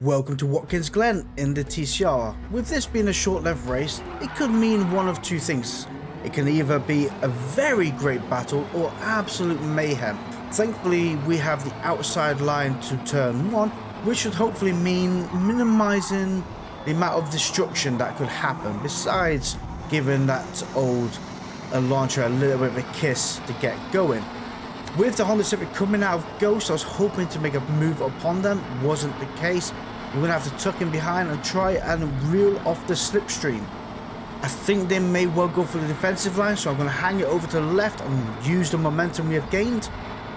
Welcome to Watkins Glen in the TCR. With this being a short length race, it could mean one of two things. It can either be a very great battle or absolute mayhem. Thankfully, we have the outside line to turn 1, which should hopefully mean minimizing the amount of destruction that could happen, besides giving that old launcher a little bit of a kiss to get going. With the Honda Civic coming out of Ghost, I was hoping to make a move upon them. Wasn't the case. We're going to have to tuck in behind and try and reel off the slipstream. I think they may well go for the defensive line, so I'm going to hang it over to the left and use the momentum we have gained,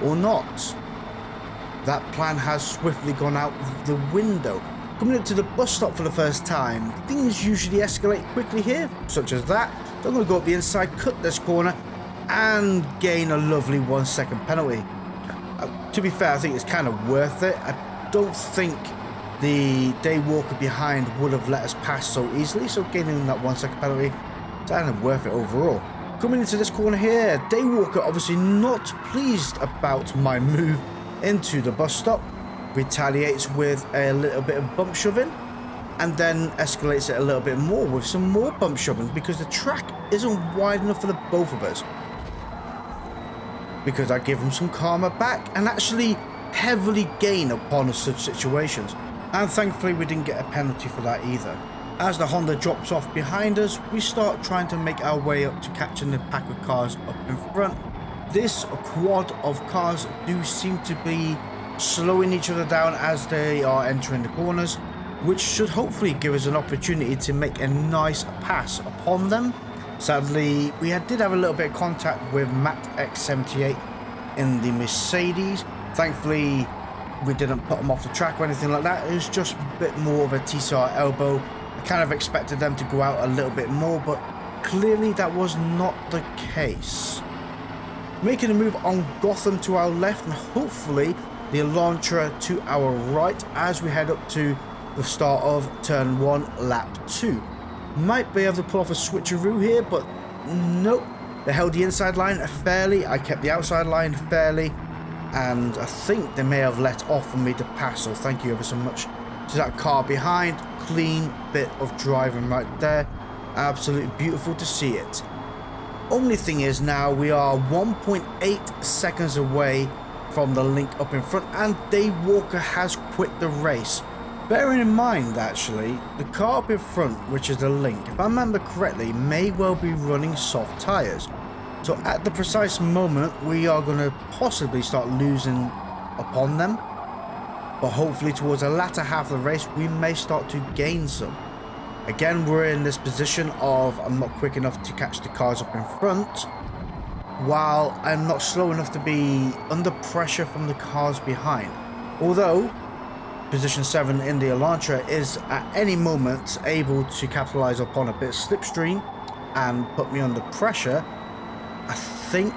or not. That plan has swiftly gone out the window. Coming up to the bus stop for the first time, things usually escalate quickly here, such as that. So I'm going to go up the inside, cut this corner, and gain a lovely 1 second penalty. To be fair, I think it's kind of worth it. I don't think the daywalker behind would have let us pass so easily, so gaining that 1 second penalty is kind of worth it overall. Coming into this corner here, daywalker obviously not pleased about my move into the bus stop, retaliates with a little bit of bump shoving, and then escalates it a little bit more with some more bump shoving because the track isn't wide enough for the both of us. Because I give him some karma back and actually heavily gain upon such situations. And thankfully we didn't get a penalty for that either. As the Honda drops off behind us, we start trying to make our way up to catching the pack of cars up in front. This quad of cars do seem to be slowing each other down as they are entering the corners, which should hopefully give us an opportunity to make a nice pass upon them. Sadly, we did have a little bit of contact with Matt X78 in the Mercedes. Thankfully, we didn't put them off the track or anything like that. It was just a bit more of a TCR elbow. I kind of expected them to go out a little bit more, but clearly that was not the case. Making a move on Gotham to our left and hopefully the Elantra to our right as we head up to the start of turn 1, lap 2. Might be able to pull off a switcheroo here, but nope. They held the inside line fairly. I kept the outside line fairly. And I think they may have let off for me to pass. So thank you ever so much to that car behind. Clean bit of driving right there. Absolutely beautiful to see it. Only thing is now we are 1.8 seconds away from the link up in front. And Daywalker has quit the race. Bearing in mind, actually, the car up in front, which is the link, if I remember correctly, may well be running soft tyres. So at the precise moment, we are going to possibly start losing upon them. But hopefully towards the latter half of the race, we may start to gain some. Again, we're in this position of I'm not quick enough to catch the cars up in front, while I'm not slow enough to be under pressure from the cars behind. Although position 7 in the Elantra is at any moment able to capitalize upon a bit of slipstream and put me under pressure. I think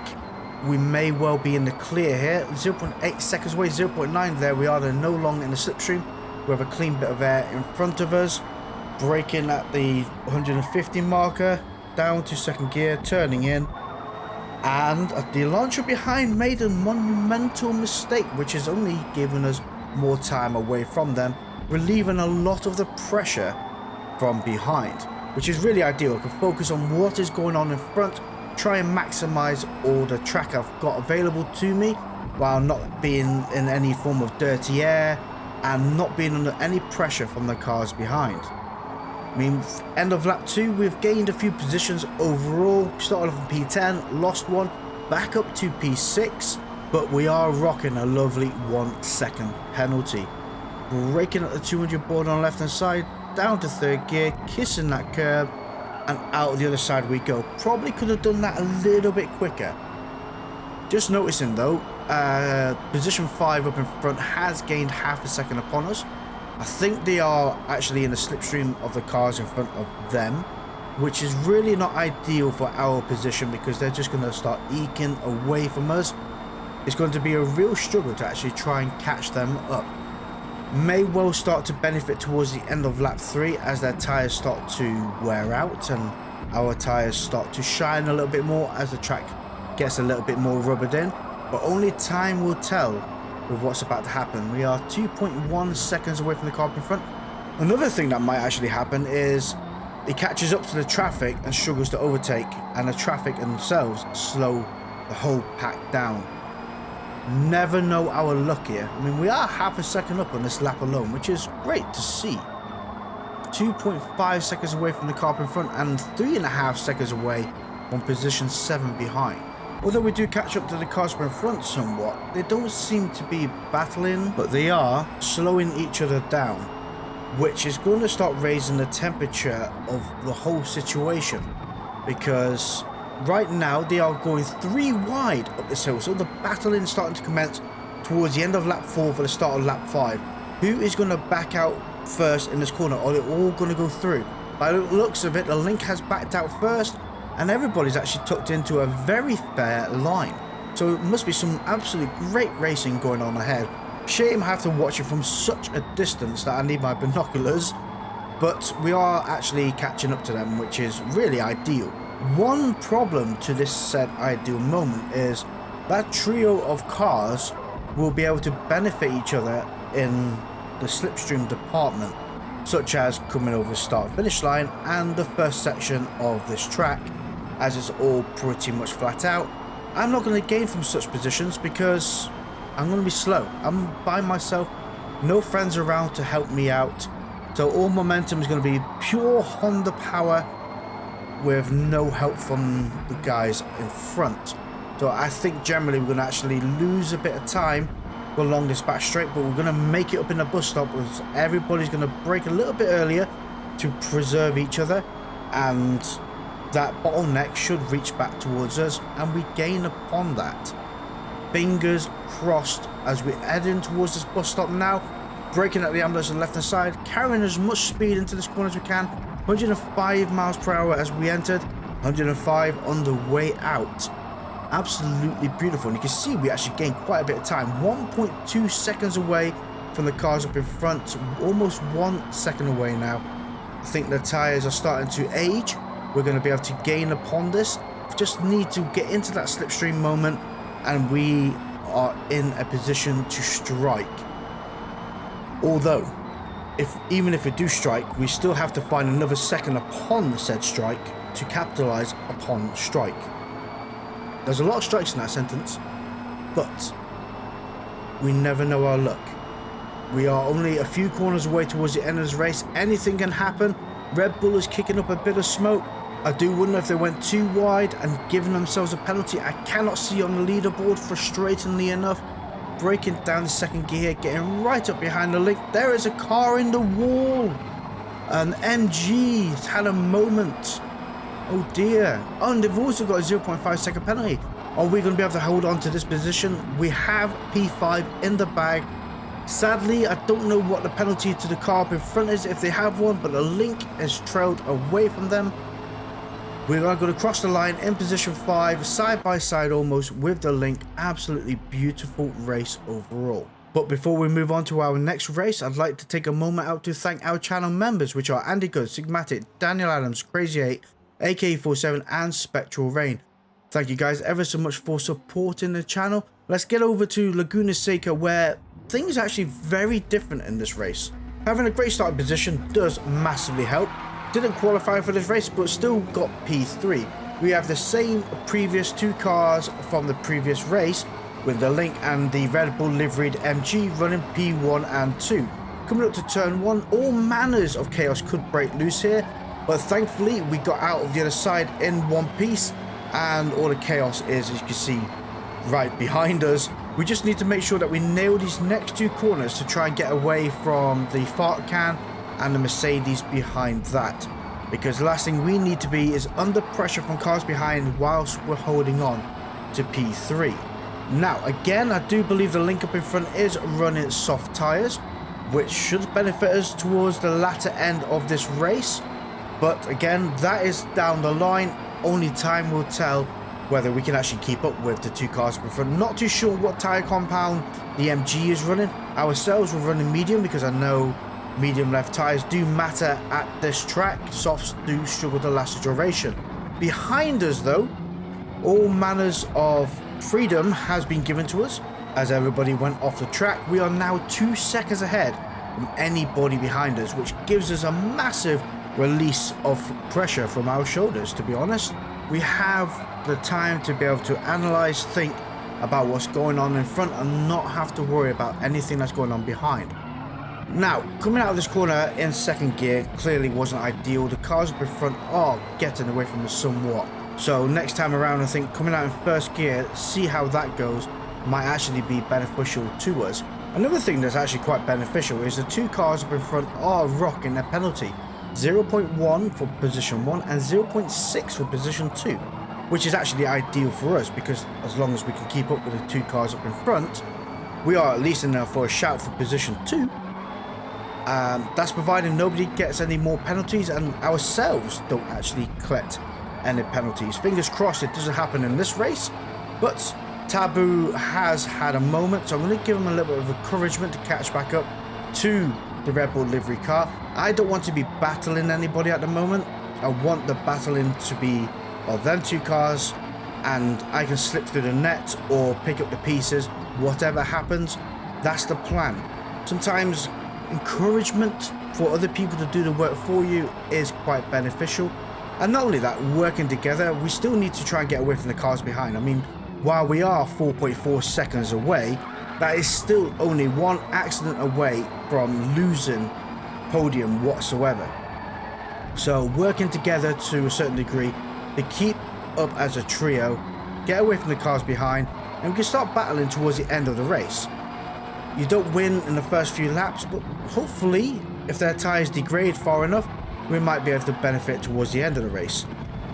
we may well be in the clear here. 0.8 seconds away, 0.9. There we are. They're no longer in the slipstream. We have a clean bit of air in front of us. Braking at the 150 marker. Down to second gear, turning in. And the Elantra behind made a monumental mistake, which has only given us more time away from them, relieving a lot of the pressure from behind, which is really ideal. I can focus on what is going on in front, try and maximize all the track I've got available to me while not being in any form of dirty air and not being under any pressure from the cars behind. I mean, end of lap 2, we've gained a few positions overall. Started off in P10, lost one, back up to P6, but we are rocking a lovely 1 second penalty. Braking at the 200 board on the left hand side, down to third gear, kissing that curb, and out the other side we go. Probably could have done that a little bit quicker. Just noticing though, position 5 up in front has gained half a second upon us. I think they are actually in the slipstream of the cars in front of them, which is really not ideal for our position because they're just going to start eking away from us. It's going to be a real struggle to actually try and catch them up. May well start to benefit towards the end of lap 3 as their tyres start to wear out and our tyres start to shine a little bit more as the track gets a little bit more rubbered in. But only time will tell with what's about to happen. We are 2.1 seconds away from the car up in front. Another thing that might actually happen is it catches up to the traffic and struggles to overtake, and the traffic themselves slow the whole pack down. Never know our luck here. I mean, we are half a second up on this lap alone, which is great to see. 2.5 seconds away from the car up in front and 3.5 seconds away from position 7 behind. Although we do catch up to the cars up in front somewhat, they don't seem to be battling, but they are slowing each other down, which is going to start raising the temperature of the whole situation, because right now they are going 3 wide up this hill, so the battling is starting to commence towards the end of lap 4 for the start of lap 5. Who is going to back out first in this corner? Are they all going to go through? By the looks of it, the Link has backed out first, and everybody's actually tucked into a very fair line. So it must be some absolutely great racing going on ahead. Shame I have to watch it from such a distance that I need my binoculars, but we are actually catching up to them, which is really ideal. One problem to this said ideal moment is that trio of cars will be able to benefit each other in the slipstream department, such as coming over the start finish line and the first section of this track, as it's all pretty much flat out. I'm not going to gain from such positions because I'm going to be slow. I'm by myself, no friends around to help me out, so all momentum is going to be pure Honda power with no help from the guys in front. So I think generally we're going to actually lose a bit of time along this back straight, but we're going to make it up in the bus stop, because everybody's going to brake a little bit earlier to preserve each other, and that bottleneck should reach back towards us and we gain upon that. Fingers crossed as we head in towards this bus stop now, braking at the ambulance on the left hand side, carrying as much speed into this corner as we can. 105 miles per hour as we entered, 105 on the way out. Absolutely beautiful, and you can see we actually gained quite a bit of time. 1.2 seconds away from the cars up in front, almost 1 second away now. I think the tyres are starting to age. We're going to be able to gain upon this. We just need to get into that slipstream moment, and we are in a position to strike. Although, even if we do strike, we still have to find another second upon said strike to capitalize upon strike. There's a lot of strikes in that sentence, but we never know our luck. We are only a few corners away towards the end of this race. Anything can happen. Red Bull is kicking up a bit of smoke. I do wonder if they went too wide and given themselves a penalty. I cannot see on the leaderboard, frustratingly enough. Breaking down the second gear, getting right up behind the Link. There is a car in the wall. An MG has had a moment. Oh dear. Oh, and they've also got a 0.5 second penalty. Are we going to be able to hold on to this position? We have P5 in the bag. Sadly, I don't know what the penalty to the car up in front is, if they have one, but the Link is trailed away from them. We are going to cross the line in position 5, side by side almost with the Link. Absolutely beautiful race overall. But before we move on to our next race, I'd like to take a moment out to thank our channel members, which are Andy Good, Sigmatic, Daniel Adams, Crazy 8, AK47 and Spectral Rain. Thank you guys ever so much for supporting the channel. Let's get over to Laguna Seca, where things are actually very different in this race. Having a great starting position does massively help. Didn't qualify for this race, but still got P3. We have the same previous 2 cars from the previous race, with the Link and the Red Bull liveried MG running P1 and 2. Coming up to turn 1, all manners of chaos could break loose here, but thankfully we got out of the other side in one piece, and all the chaos is, as you can see, right behind us. We just need to make sure that we nail these next 2 corners to try and get away from the fart can and the Mercedes behind that, because the last thing we need to be is under pressure from cars behind whilst we're holding on to P3. Now again, I do believe the Link up in front is running soft tyres, which should benefit us towards the latter end of this race, but again, that is down the line. Only time will tell whether we can actually keep up with the 2 cars up in front. Not too sure what tyre compound the MG is running. Ourselves we're running medium, because I know medium left tyres do matter at this track. Softs do struggle to last a duration. Behind us though, all manners of freedom has been given to us. As everybody went off the track, we are now 2 seconds ahead from anybody behind us, which gives us a massive release of pressure from our shoulders. To be honest, we have the time to be able to analyze, think about what's going on in front and not have to worry about anything that's going on behind. Now, coming out of this corner in second gear clearly wasn't ideal. The cars up in front are getting away from us somewhat. So next time around, I think coming out in first gear, see how that goes, might actually be beneficial to us. Another thing that's actually quite beneficial is the two cars up in front are rocking a penalty. 0.1 for position 1 and 0.6 for position 2, which is actually ideal for us because as long as we can keep up with the two cars up in front, we are at least in there for a shout for position 2. That's providing nobody gets any more penalties and ourselves don't actually collect any penalties. Fingers crossed it doesn't happen in this race, but Taboo has had a moment, so I'm going to give him a little bit of encouragement to catch back up to the Red Bull livery car. I don't want to be battling anybody at the moment. I want the battling to be of them two cars, and I can slip through the net or pick up the pieces. Whatever happens, that's the plan. Sometimes encouragement for other people to do the work for you is quite beneficial. And not only that, working together, we still need to try and get away from the cars behind. I mean, while we are 4.4 seconds away, that is still only one accident away from losing podium whatsoever. So working together to a certain degree to keep up as a trio, get away from the cars behind, and we can start battling towards the end of the race. You don't win in the first few laps, but hopefully, if their tyres degrade far enough, we might be able to benefit towards the end of the race.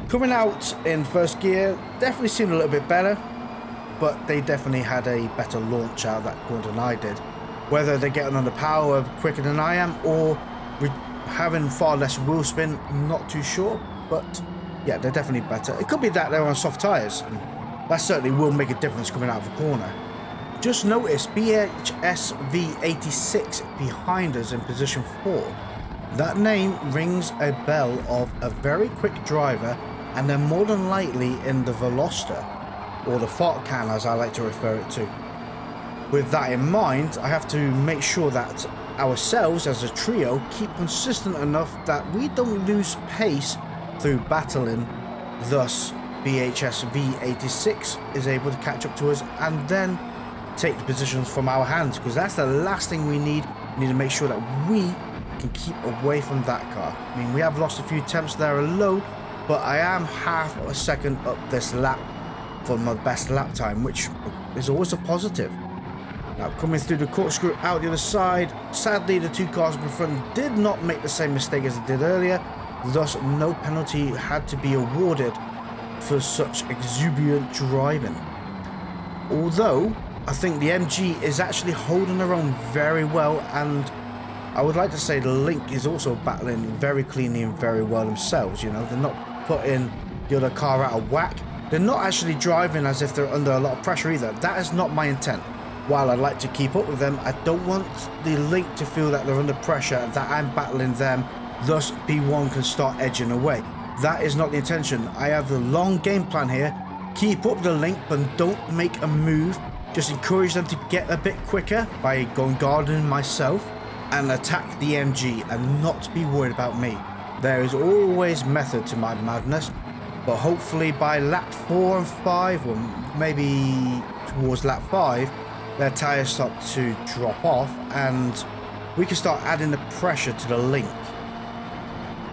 Coming out in first gear definitely seemed a little bit better, but they definitely had a better launch out of that corner than I did. Whether they're getting under power quicker than I am or having far less wheel spin, I'm not too sure, but yeah, they're definitely better. It could be that they're on soft tyres, and that certainly will make a difference coming out of the corner. Just notice BHS V86 behind us in position 4. That name rings a bell of a very quick driver, and they're more than likely in the Veloster, or the fart can as I like to refer it to. With that in mind, I have to make sure that ourselves as a trio keep consistent enough that we don't lose pace through battling. Thus, BHS V86 is able to catch up to us and then take the positions from our hands, because that's the last thing we need. We need to make sure that we can keep away from that car. I mean, we have lost a few temps there alone, but I am half a second up this lap from my best lap time, which is always a positive. Now coming through the corkscrew out the other side, sadly the two cars in front did not make the same mistake as they did earlier, thus no penalty had to be awarded for such exuberant driving. Although I think the MG is actually holding their own very well, and I would like to say the Link is also battling very cleanly and very well themselves. You know, they're not putting the other car out of whack. They're not actually driving as if they're under a lot of pressure either. That is not my intent. While I'd like to keep up with them, I don't want the Link to feel that they're under pressure, that I'm battling them, thus B1 can start edging away. That is not the intention. I have the long game plan here. Keep up the Link, but don't make a move. Just encourage them to get a bit quicker by going gardening myself and attack the MG and not be worried about me. There is always method to my madness, but hopefully by lap 4 and 5, or maybe towards lap 5, their tyres start to drop off and we can start adding the pressure to the Link.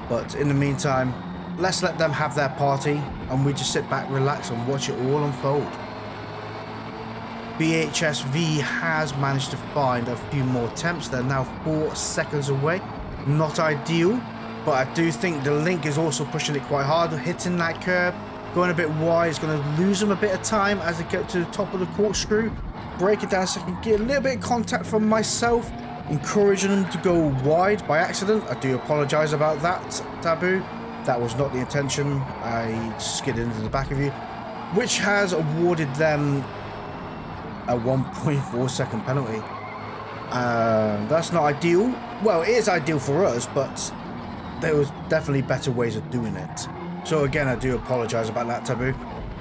But in the meantime, let's let them have their party and we just sit back, relax and watch it all unfold. BHSV has managed to find a few more temps. They're now 4 seconds away. Not ideal, but I do think the Link is also pushing it quite hard, hitting that curb, going a bit wide. It's going to lose them a bit of time as they get to the top of the corkscrew. Break it down second gear, a little bit of contact from myself, encouraging them to go wide by accident. I do apologise about that, Taboo. That was not the intention. I skidded into the back of you, which has awarded them a 1.4 second penalty. That's not ideal. Well, it is ideal for us, but there was definitely better ways of doing it. So again, I do apologise about that, Taboo.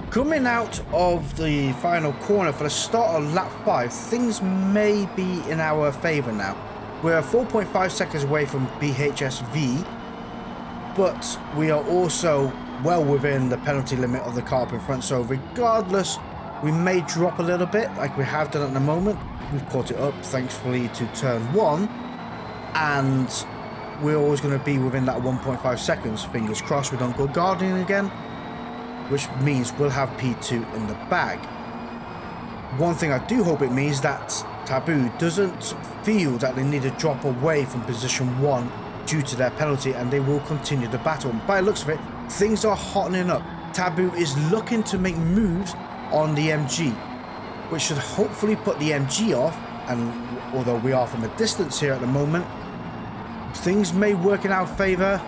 Coming out of the final corner for the start of lap 5, things may be in our favour now. We're 4.5 seconds away from BHSV, but we are also well within the penalty limit of the car up in front, so regardless, we may drop a little bit like we have done at the moment. We've caught it up thankfully to turn 1, and we're always going to be within that 1.5 seconds. Fingers crossed we don't go gardening again, which means we'll have P2 in the bag. One thing I do hope it means that Taboo doesn't feel that they need to drop away from position 1 due to their penalty, and they will continue the battle. And by the looks of it, things are hottening up. Taboo is looking to make moves on the MG, which should hopefully put the MG off, and although we are from a distance here at the moment, things may work in our favour.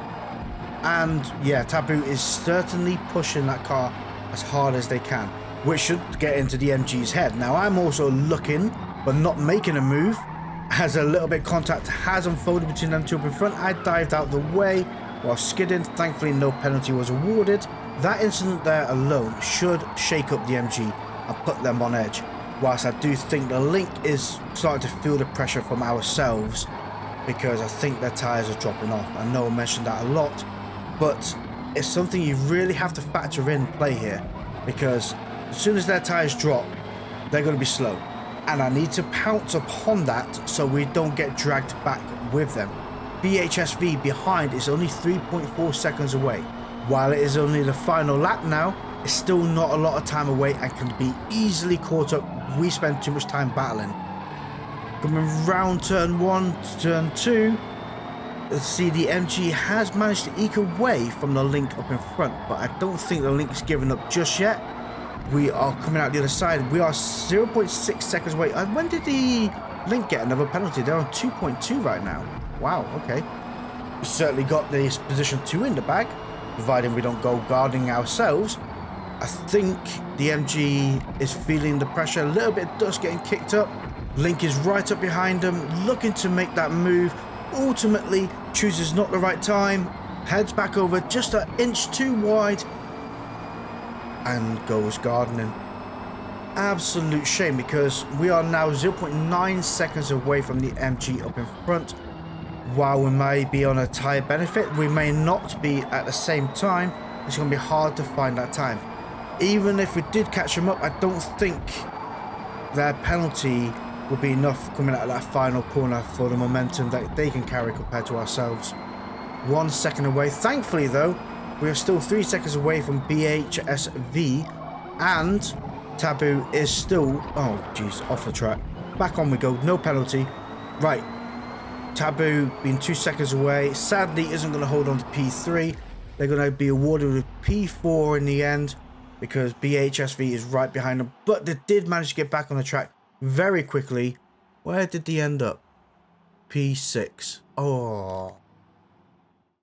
And yeah, Taboo is certainly pushing that car as hard as they can, which should get into the MG's head. Now I'm also looking but not making a move, as a little bit of contact has unfolded between them two up in front. I dived out the way while skidding. Thankfully no penalty was awarded. That incident there alone should shake up the MG and put them on edge, whilst I do think the Link is starting to feel the pressure from ourselves, because I think their tyres are dropping off. I know I mentioned that a lot, but it's something you really have to factor in play here, because as soon as their tyres drop, they're going to be slow, and I need to pounce upon that so we don't get dragged back with them. BHSV behind is only 3.4 seconds away. While it is only the final lap now, it's still not a lot of time away and can be easily caught up if we spend too much time battling. Coming round turn 1 to turn 2, let's see, the MG has managed to eke away from the Link up in front, but I don't think the Link's given up just yet. We are coming out the other side. We are 0.6 seconds away. And when did the Link get another penalty? They're on 2.2 right now. Wow, okay. We certainly got this position 2 in the bag, providing we don't go guarding ourselves. I think the MG is feeling the pressure. A little bit of dust getting kicked up. Link is right up behind them, looking to make that move. Ultimately chooses not the right time, heads back over just an inch too wide, and goes gardening. Absolute shame, because we are now 0.9 seconds away from the MG up in front. While we may be on a tyre benefit, we may not be at the same time. It's going to be hard to find that time. Even if we did catch them up, I don't think their penalty will be enough coming out of that final corner for the momentum that they can carry compared to ourselves. 1 second away. Thankfully though, we are still 3 seconds away from BHSV, and Taboo is still, oh jeez, off the track. Back on we go, no penalty. Right, Taboo being 2 seconds away, sadly isn't going to hold on to P3. They're going to be awarded with P4 in the end, because BHSV is right behind them, but they did manage to get back on the track very quickly. Where did they end up? P6. Oh,